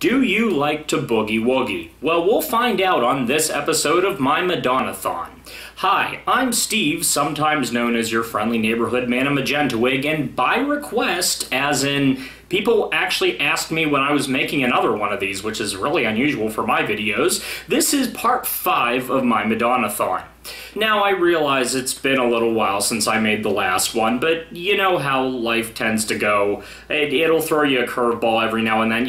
Do you like to boogie woogie? Well, we'll find out on this episode of my Madonna-Thon. Hi, I'm Steve, sometimes known as your friendly neighborhood man in magenta wig, and by request, as in people actually asked me when I was making another one of these, which is really unusual for my videos, this is part 5 of my Madonna-Thon. Now, I realize it's been a little while since I made the last one, but you know how life tends to go. It'll throw you a curveball every now and then.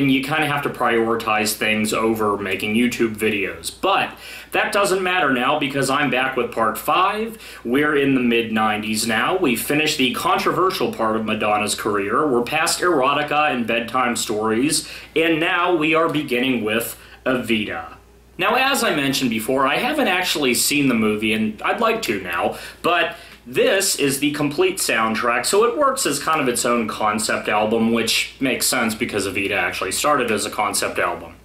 You kind of have to prioritize things over making YouTube videos. But that doesn't matter now because I'm back with part 5. We're in the mid-90s now. We finished the controversial part of Madonna's career. We're past erotica and bedtime stories, and now we are beginning with Evita. Now, as I mentioned before, I haven't actually seen the movie, and I'd like to now, but this is the complete soundtrack, so it works as kind of its own concept album, which makes sense because Evita actually started as a concept album.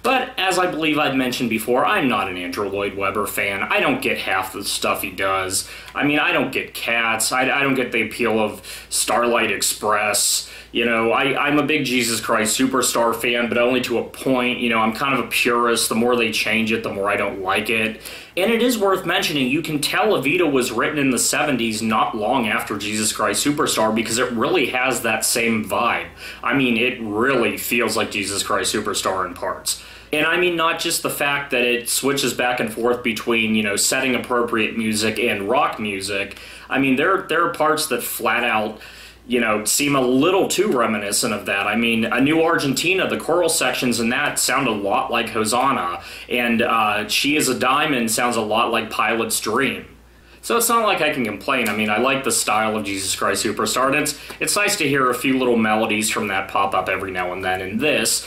But, as I believe I've mentioned before, I'm not an Andrew Lloyd Webber fan. I don't get half the stuff he does. I mean, I don't get Cats. I don't get the appeal of Starlight Express. You know, I'm a big Jesus Christ Superstar fan, but only to a point. You know, I'm kind of a purist. The more they change it, the more I don't like it. And it is worth mentioning, you can tell Evita was written in the 70s, not long after Jesus Christ Superstar, because it really has that same vibe. I mean, it really feels like Jesus Christ Superstar in parts. And I mean not just the fact that it switches back and forth between, you know, setting appropriate music and rock music. I mean, there are parts that flat out, you know, seem a little too reminiscent of that. I mean, A New Argentina, the choral sections in that sound a lot like Hosanna, and She Is a Diamond sounds a lot like Pilot's Dream. So it's not like I can complain. I mean, I like the style of Jesus Christ Superstar, and it's nice to hear a few little melodies from that pop up every now and then in this.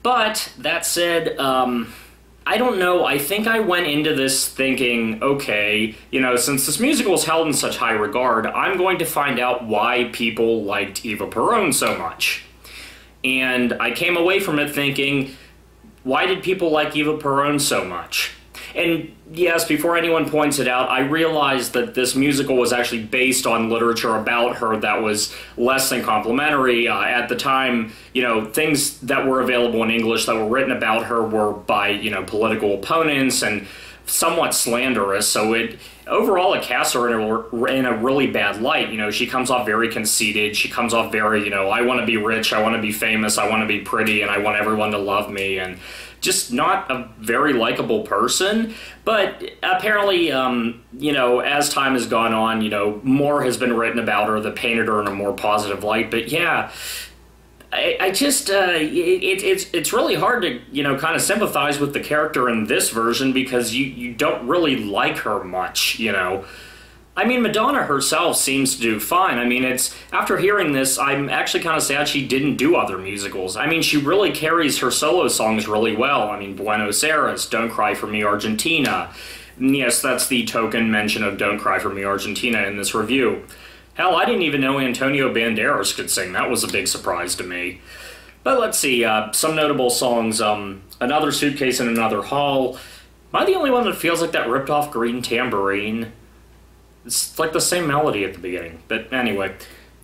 But, that said, I don't know, I think I went into this thinking, okay, you know, since this musical is held in such high regard, I'm going to find out why people liked Eva Peron so much. And I came away from it thinking, why did people like Eva Peron so much? And yes, before anyone points it out, I realized that this musical was actually based on literature about her that was less than complimentary. At the time, you know, things that were available in English that were written about her were by, you know, political opponents and somewhat slanderous, so overall it casts her in a really bad light. You know, she comes off very conceited, she comes off very, you know, I want to be rich, I want to be famous, I want to be pretty, and I want everyone to love me, and just not a very likable person. But apparently, you know, as time has gone on, you know, more has been written about her that painted her in a more positive light. But yeah, I just, it's really hard to, you know, kind of sympathize with the character in this version because you don't really like her much, you know. I mean, Madonna herself seems to do fine. I mean, after hearing this, I'm actually kind of sad she didn't do other musicals. I mean, she really carries her solo songs really well. I mean, Buenos Aires, Don't Cry for Me, Argentina. And yes, that's the token mention of Don't Cry for Me, Argentina in this review. Hell, I didn't even know Antonio Banderas could sing. That was a big surprise to me. But let's see, some notable songs. Another Suitcase in Another Hall. Am I the only one that feels like that ripped off Green Tambourine? It's like the same melody at the beginning. But anyway,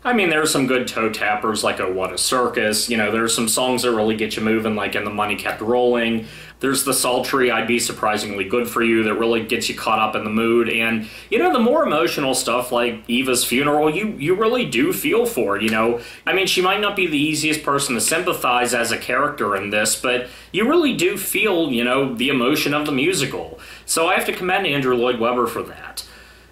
I mean, there's some good toe tappers like Oh What a Circus. You know, there's some songs that really get you moving, like In the Money Kept Rolling. There's the sultry I'd Be Surprisingly Good for You that really gets you caught up in the mood. And, you know, the more emotional stuff like Eva's Funeral, you really do feel for, you know. I mean, she might not be the easiest person to sympathize as a character in this, but you really do feel, you know, the emotion of the musical. So I have to commend Andrew Lloyd Webber for that.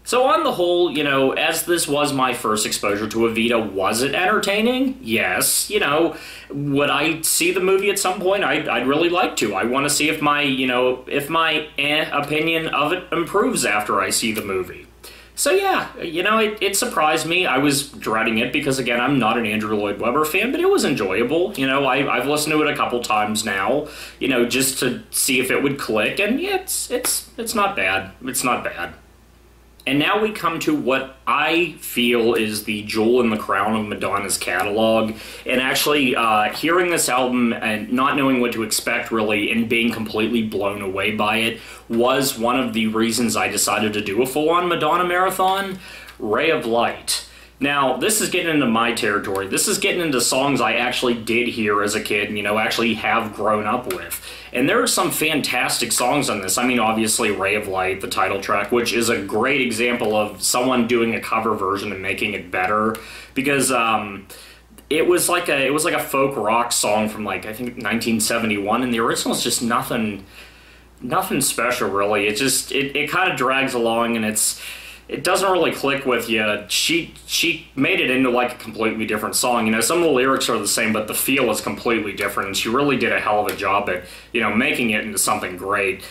So on the whole, you know, as this was my first exposure to Evita, was it entertaining? Yes. You know, would I see the movie at some point? I'd really like to. I want to see if my, you know, if my opinion of it improves after I see the movie. So yeah, you know, it surprised me. I was dreading it because, again, I'm not an Andrew Lloyd Webber fan, but it was enjoyable. You know, I've listened to it a couple times now, you know, just to see if it would click, and yeah, it's not bad. It's not bad. And now we come to what I feel is the jewel in the crown of Madonna's catalog. And actually, hearing this album and not knowing what to expect, really, and being completely blown away by it, was one of the reasons I decided to do a full-on Madonna marathon. Ray of Light. Now, this is getting into my territory. This is getting into songs I actually did hear as a kid and, actually have grown up with. And there are some fantastic songs on this. I mean, obviously, Ray of Light, the title track, which is a great example of someone doing a cover version and making it better. Because it was like a folk rock song from, like, I think 1971, and the original is just nothing special, really. It kind of drags along, and it doesn't really click with you. She made it into like a completely different song. Some of the lyrics are the same, but the feel is completely different, and she really did a hell of a job at, making it into something great.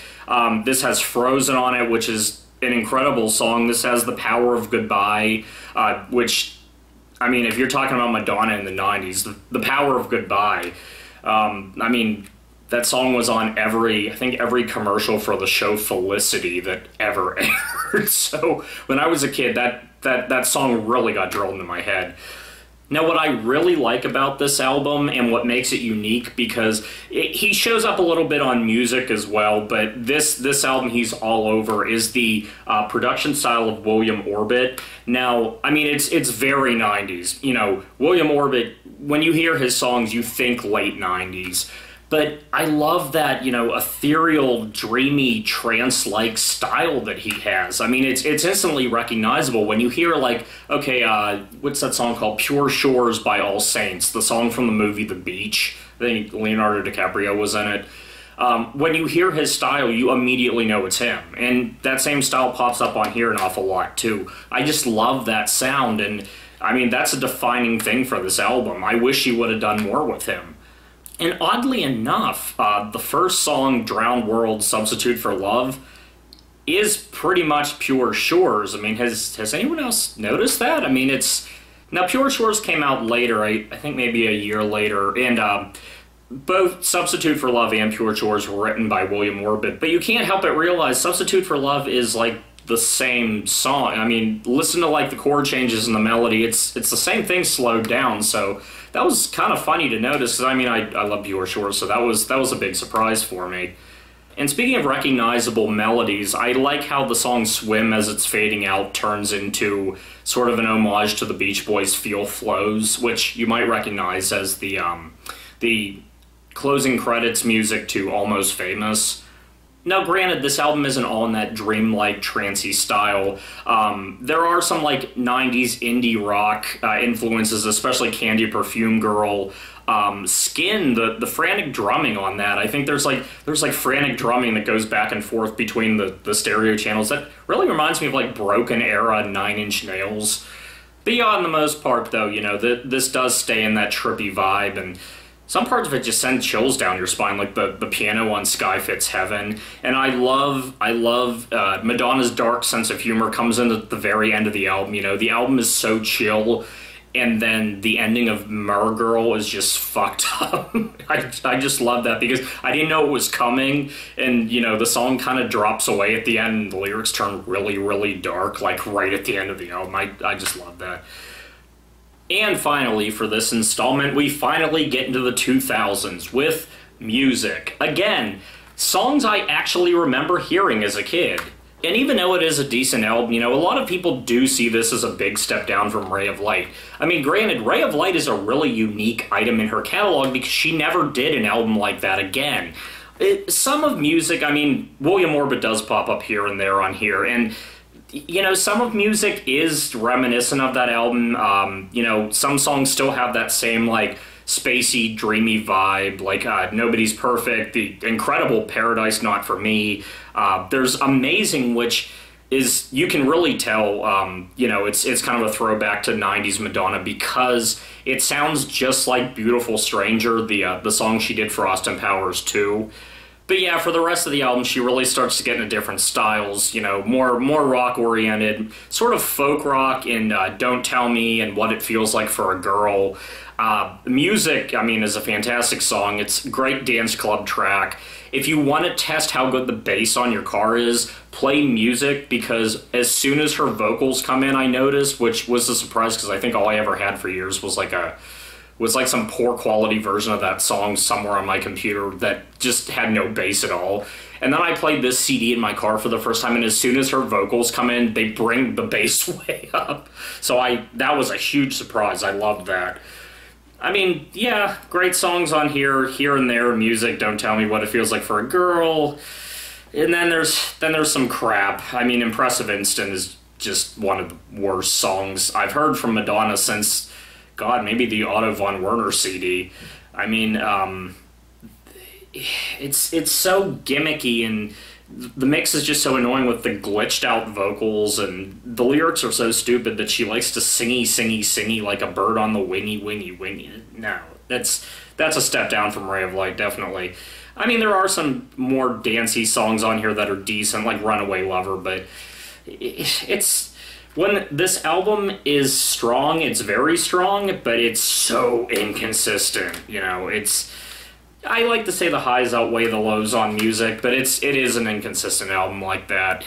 This has Frozen on it, which is an incredible song. This has The Power of Goodbye, which, I mean, if you're talking about Madonna in the 90s, The Power of Goodbye, I mean, that song was on every commercial for the show Felicity that ever aired. So when I was a kid, that song really got drilled into my head. Now, what I really like about this album and what makes it unique, because he shows up a little bit on music as well, but this album he's all over, is the production style of William Orbit. Now, I mean, it's very 90s. William Orbit, when you hear his songs, you think late 90s. But I love that, ethereal, dreamy, trance-like style that he has. I mean, it's instantly recognizable when you hear, like, okay, what's that song called? Pure Shores by All Saints, the song from the movie The Beach. I think Leonardo DiCaprio was in it. When you hear his style, you immediately know it's him. And that same style pops up on here an awful lot, too. I just love that sound, and, I mean, that's a defining thing for this album. I wish he would have done more with him. And oddly enough, the first song, Drowned World, Substitute for Love, is pretty much Pure Shores. I mean, has anyone else noticed that? I mean, now Pure Shores came out later, I think maybe a year later, and both Substitute for Love and Pure Shores were written by William Orbit, but you can't help but realize Substitute for Love is like the same song. I mean, listen to like the chord changes and the melody. It's the same thing slowed down, so that was kind of funny to notice, because I mean, I love Pure Shores, so that was a big surprise for me. And speaking of recognizable melodies, I like how the song Swim, as it's fading out, turns into sort of an homage to the Beach Boys' Feel Flows, which you might recognize as the closing credits music to Almost Famous. Now, granted, this album isn't all in that dreamlike, trancey style. There are some, like, 90s indie rock influences, especially Candy Perfume Girl, Skin, the frantic drumming on that. I think there's frantic drumming that goes back and forth between the stereo channels. That really reminds me of, like, Broken Era, 9 Inch Nails. But yeah, on the most part, though, this does stay in that trippy vibe, and some parts of it just send chills down your spine, like the piano on Sky Fits Heaven. And I love Madonna's dark sense of humor comes in at the very end of the album. The album is so chill, and then the ending of Mer Girl is just fucked up. I just love that, because I didn't know it was coming, and, the song kind of drops away at the end, and the lyrics turn really, really dark, like right at the end of the album. I just love that. And finally, for this installment, we finally get into the 2000s with music. Again, songs I actually remember hearing as a kid. And even though it is a decent album, a lot of people do see this as a big step down from Ray of Light. I mean, granted, Ray of Light is a really unique item in her catalog, because she never did an album like that again. Some of music, I mean, William Orbit does pop up here and there on here, and some of music is reminiscent of that album. Some songs still have that same, like, spacey, dreamy vibe, like Nobody's Perfect, the incredible Paradise Not For Me. There's Amazing, which is, you can really tell, it's kind of a throwback to 90s Madonna, because it sounds just like Beautiful Stranger, the song she did for Austin Powers 2. But yeah, for the rest of the album, she really starts to get into different styles, more rock-oriented, sort of folk rock in Don't Tell Me and What It Feels Like for a Girl. Music, I mean, is a fantastic song. It's a great dance club track. If you want to test how good the bass on your car is, play music, because as soon as her vocals come in, I noticed, which was a surprise, because I think all I ever had for years was like some poor quality version of that song somewhere on my computer that just had no bass at all. And then I played this CD in my car for the first time, and as soon as her vocals come in, they bring the bass way up. So that was a huge surprise. I loved that. I mean, yeah, great songs on here and there. Music, Don't Tell Me What It Feels Like for a Girl. And then there's some crap. I mean, Impressive Instant is just one of the worst songs I've heard from Madonna since, God, maybe the Otto von Werner CD. I mean, it's so gimmicky, and the mix is just so annoying with the glitched out vocals, and the lyrics are so stupid that she likes to singy like a bird on the wingy. No, that's a step down from Ray of Light, definitely. I mean, there are some more dancey songs on here that are decent, like Runaway Lover, but it's when this album is strong, it's very strong, but it's so inconsistent. You know, I like to say the highs outweigh the lows on music, but it is an inconsistent album like that.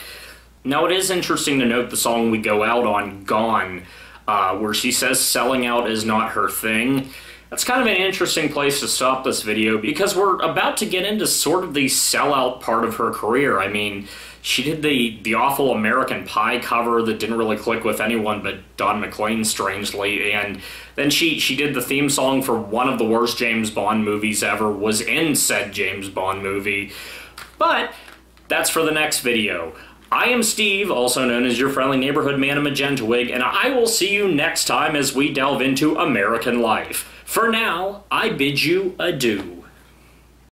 Now, it is interesting to note the song we go out on, Gone, where she says selling out is not her thing. That's kind of an interesting place to stop this video, because we're about to get into sort of the sellout part of her career. I mean, she did the awful American Pie cover that didn't really click with anyone but Don McLean, strangely, and then she did the theme song for one of the worst James Bond movies ever, was in said James Bond movie. But that's for the next video. I am Steve, also known as your friendly neighborhood man of Magenta Wig, and I will see you next time as we delve into American life. For now, I bid you adieu.